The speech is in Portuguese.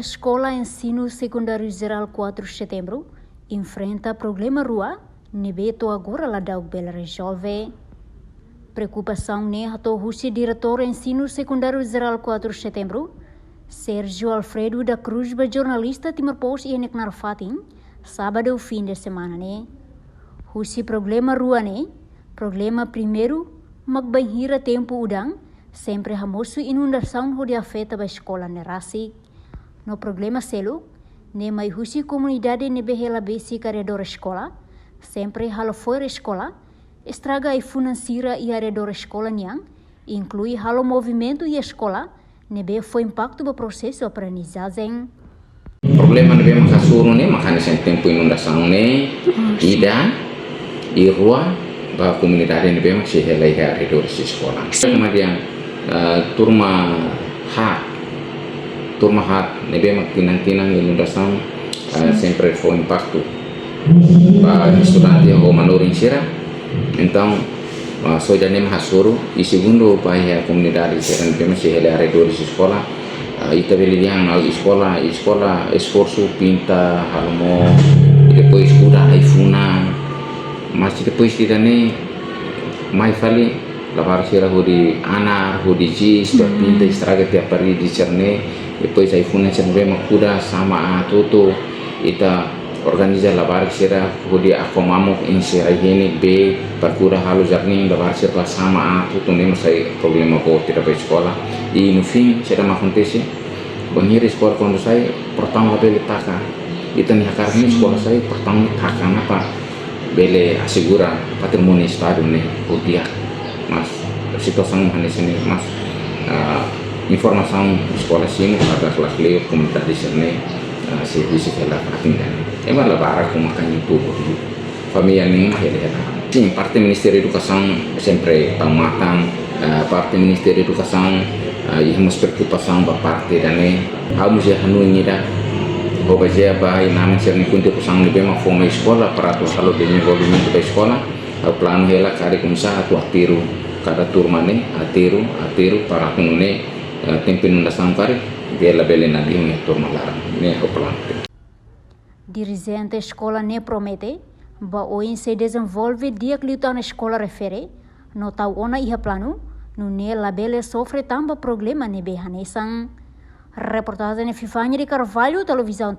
Escola Ensino Secundário Geral 4 de Setembro enfrenta problema rua, nebeto agora lá da bela resolve. Preocupação né ato o diretor Ensino Secundário Geral 4 de Setembro, Sérgio Alfredo da Cruz, jornalista Timor Post e Neknar Fatin, sábado fim de semana né. O problema rua né, problema primeiro, magbanhira tempo udang, sempre hamosu inundação onde afeta a escola nerasi. No problema selo, ne mai husi comunidade ne behela basic redor escola, sempre halo fora escola, estraga e financeira e redor escola niang, inclui halo movimento e escola, ne be foi impacto do processo aprendizagem. Problema ne be makasuru ne makanya sem tempo inundação ne, ida, e rua, ba comunidade ne be masih helai redor sekolah. Kemudian turma hat nebe makinang-kinang inundação sempre foi impacto para estudante ou manurin sira. Então só já nem hasuru e segundo para a comunidade serão bem masih hele redor de escola ita belian al escola esforço pinta halmo depois udah ifuna masih depois tidak ne mai fali lavar sira hudi anar hudi jis pinta estraga tiap hari di cerne. Depois aí funa sempre makuda sama toto ita organiza lavar sira hudi akomamo in sira hini be perkura halu jarni lavar sira sama toto nem sai problema ko tidakไปsekolah e no fim será uma acontece banhir sekolah quando sai pertama bele taka ita ni hakar ni sekolah sai pertama taka apa bele asegura patrimônio estado ne udia mas situação hanesini mas informação sekolah sini ada kelas leo komunitas di sini servisi kelas atindan emang lebaran kumakan itu família nih ya sim parte Ministério Educação sempre tamatang parte Ministério Educação ihmus preocupação ba parte dane harus ya hanu ini dah hoba je ba inamen serni kunti kusang lebih ma fome sekolah peratus kalau dia volume di sekolah plan hela kari kumsa atu atiru kada turmane atiru para tunune tempo inundação kari dia labele na linha turma larang ne o plan. Dirigente escola ne promete ba oin se desenvolve dia kliutan escola refere no tau ona iha plano no ne labele sofre tamba problema ne behanesang. Reportagem Fifanya de Carvalho, televisão.